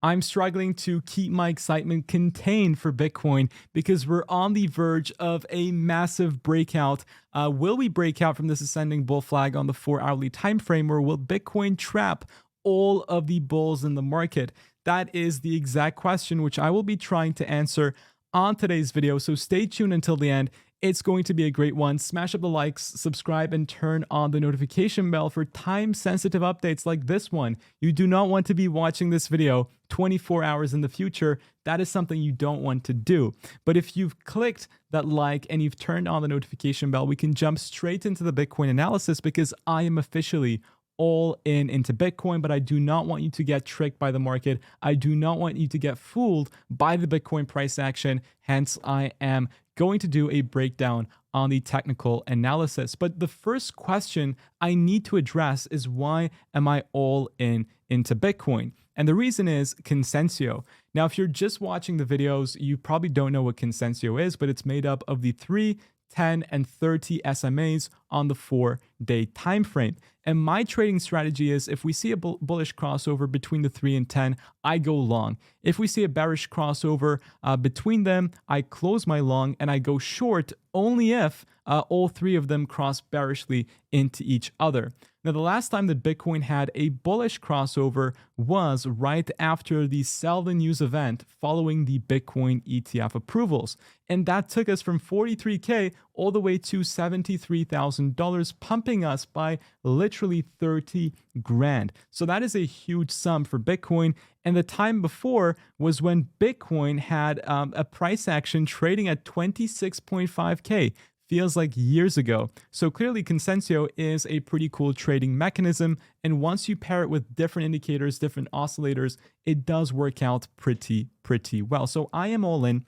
I'm struggling to keep my excitement contained for Bitcoin because we're on the verge of a massive breakout. Will we break out from this ascending bull flag on the 4 hourly time frame, or will Bitcoin trap all of the bulls in the market? That is the exact question which I will be trying to answer on today's video. So stay tuned until the end. It's going to be a great one. Smash up the likes, subscribe, and turn on the notification bell for time-sensitive updates like this one. You do not want to be watching this video 24 hours in the future. That is something you don't want to do. But if you've clicked that like and you've turned on the notification bell, we can jump straight into the Bitcoin analysis because I am officially all into Bitcoin, but I do not want you to get tricked by the market. I do not want you to get fooled by the Bitcoin price action. Hence, I am going to do a breakdown on the technical analysis. But the first question I need to address is, why am I all into Bitcoin? And the reason is Consensio. Now, if you're just watching the videos, you probably don't know what Consensio is, but it's made up of the 3, 10, and 30 SMAs on the 4-day time frame. And my trading strategy is, if we see a bullish crossover between the 3 and 10, I go long. If we see a bearish crossover between them, I close my long and I go short only if all 3 of them cross bearishly into each other. Now, the last time that Bitcoin had a bullish crossover was right after the sell the news event following the Bitcoin ETF approvals. And that took us from 43K all the way to $73,000, pumping us by literally 30 grand. So that is a huge sum for Bitcoin. And the time before was when Bitcoin had a price action trading at 26.5K. Feels like years ago. So clearly Consensio is a pretty cool trading mechanism. And once you pair it with different indicators, different oscillators, it does work out pretty well. So I am all in.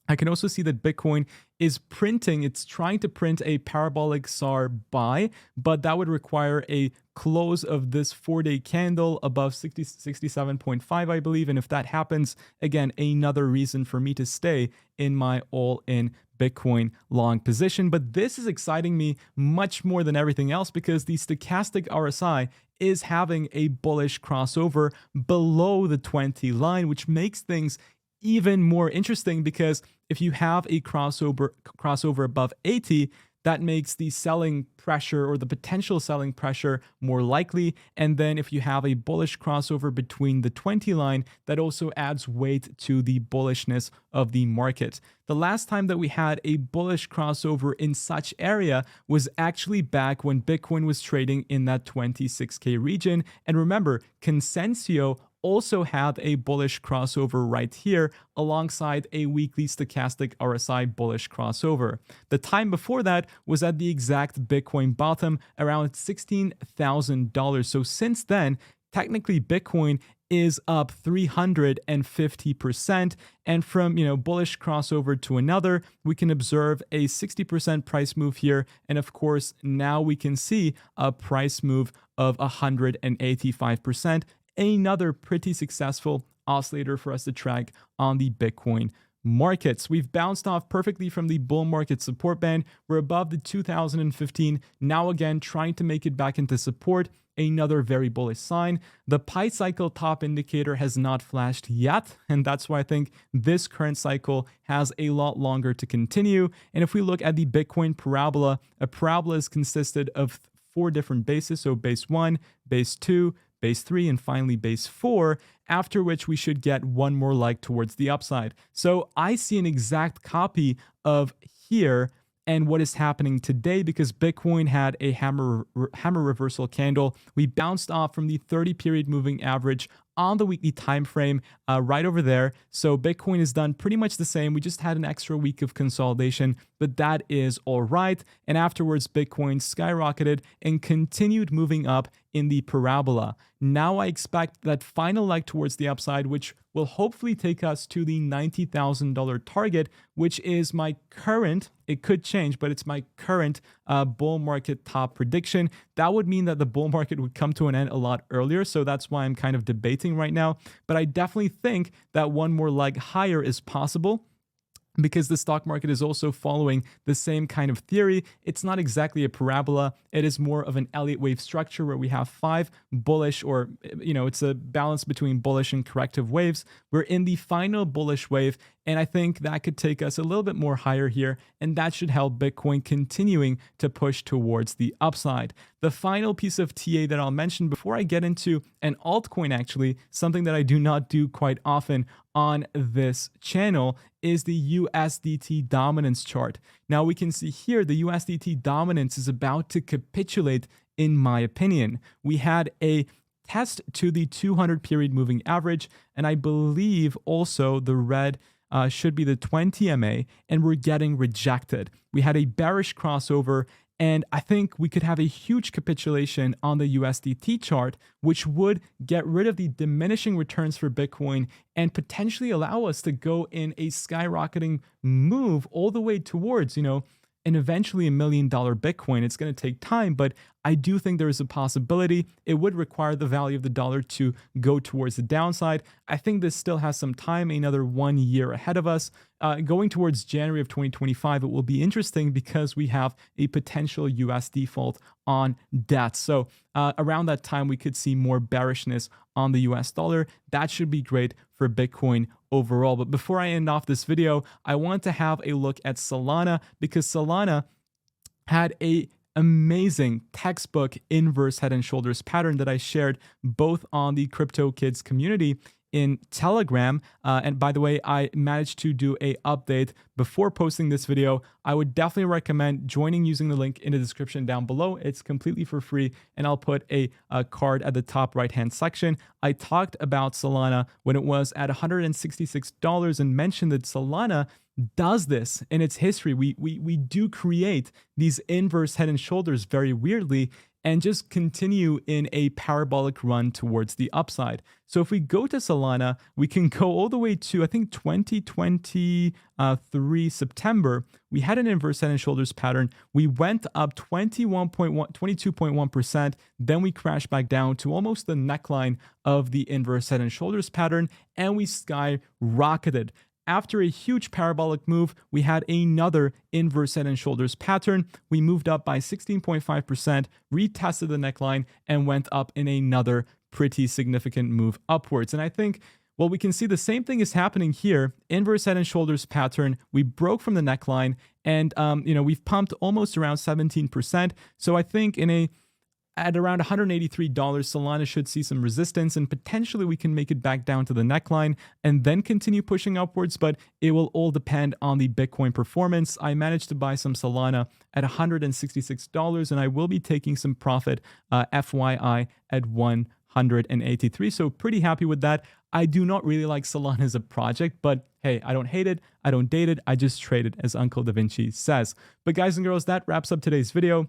I can also see that Bitcoin is printing, it's trying to print a parabolic SAR buy, but that would require a close of this 4-day candle above 67.5, I believe. And if that happens, again, another reason for me to stay in my all-in Bitcoin long position. But this is exciting me much more than everything else because the stochastic RSI is having a bullish crossover below the 20 line, which makes things even more interesting, because if you have a crossover above 80, that makes the selling pressure or the potential selling pressure more likely. And then if you have a bullish crossover between the 20 line, that also adds weight to the bullishness of the market. The last time that we had a bullish crossover in such area was actually back when Bitcoin was trading in that 26K region. And remember, Consensio also had a bullish crossover right here alongside a weekly stochastic RSI bullish crossover. The time before that was at the exact Bitcoin bottom around $16,000. So since then, technically Bitcoin is up 350%. And from, bullish crossover to another, we can observe a 60% price move here. And of course, now we can see a price move of 185%. Another pretty successful oscillator for us to track on the Bitcoin markets. We've bounced off perfectly from the bull market support band. We're above the 2015. Now again, trying to make it back into support. Another very bullish sign. The Pi cycle top indicator has not flashed yet, and that's why I think this current cycle has a lot longer to continue. And if we look at the Bitcoin parabola, a parabola is consisted of 4 different bases. So base 1, base 2, base 3, and finally base 4, after which we should get one more leg towards the upside. So I see an exact copy of here and what is happening today, because Bitcoin had a hammer reversal candle. We bounced off from the 30-period moving average on the weekly time frame right over there. So Bitcoin has done pretty much the same. We just had an extra week of consolidation, but that is all right. And afterwards, Bitcoin skyrocketed and continued moving up in the parabola. Now I expect that final leg towards the upside, which will hopefully take us to the $90,000 target, which is my current, it could change, but it's my current bull market top prediction. That would mean that the bull market would come to an end a lot earlier. So that's why I'm kind of debating right now. But I definitely think that one more leg higher is possible. because the stock market is also following the same kind of theory. It's not exactly a parabola. It is more of an Elliott wave structure where we have 5 bullish, or, it's a balance between bullish and corrective waves. We're in the final bullish wave, and I think that could take us a little bit more higher here, and that should help Bitcoin continuing to push towards the upside. The final piece of TA that I'll mention before I get into an altcoin, actually, something that I do not do quite often on this channel, is the USDT dominance chart. Now we can see here the USDT dominance is about to capitulate, in my opinion. We had a test to the 200 period moving average, and I believe also the red should be the 20 MA, and we're getting rejected. We had a bearish crossover, and I think we could have a huge capitulation on the USDT chart, which would get rid of the diminishing returns for Bitcoin and potentially allow us to go in a skyrocketing move all the way towards, and eventually $1 million Bitcoin. It's going to take time, but I do think there is a possibility. It would require the value of the dollar to go towards the downside. I think this still has some time, another 1 year ahead of us. Going towards January of 2025, it will be interesting because we have a potential US default on debt. So around that time, we could see more bearishness on the US dollar. That should be great for Bitcoin overall. But before I end off this video, I want to have a look at Solana, because Solana had a amazing textbook inverse head and shoulders pattern that I shared both on the Crypto Kids community in Telegram. And by the way, I managed to do a update before posting this video. I would definitely recommend joining using the link in the description down below. It's completely for free, and I'll put a card at the top right-hand section. I talked about Solana when it was at $166 and mentioned that Solana does this in its history. We do create these inverse head and shoulders very weirdly, and just continue in a parabolic run towards the upside. So if we go to Solana, we can go all the way to, I think, 2023 September. We had an inverse head and shoulders pattern. We went up 22.1%. Then we crashed back down to almost the neckline of the inverse head and shoulders pattern, and we skyrocketed. After a huge parabolic move, we had another inverse head and shoulders pattern. We moved up by 16.5%, retested the neckline, and went up in another pretty significant move upwards. And I think, well, we can see the same thing is happening here. Inverse head and shoulders pattern. We broke from the neckline, and we've pumped almost around 17%. So I think at around $183, Solana should see some resistance, and potentially we can make it back down to the neckline and then continue pushing upwards, but it will all depend on the Bitcoin performance. I managed to buy some Solana at $166, and I will be taking some profit, FYI, at 183. So pretty happy with that. I do not really like Solana as a project, but hey, I don't hate it. I don't date it. I just trade it, as Uncle Da Vinci says. But guys and girls, that wraps up today's video.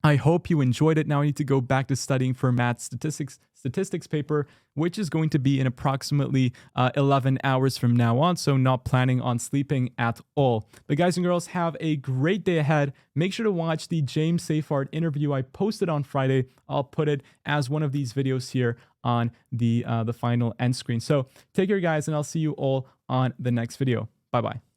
I hope you enjoyed it. Now I need to go back to studying for math statistics paper, which is going to be in approximately 11 hours from now on, so not planning on sleeping at all. But guys and girls, have a great day ahead. Make sure to watch the James Seyfarth interview I posted on Friday. I'll put it as one of these videos here on the final end screen. So take care, guys, and I'll see you all on the next video. Bye-bye.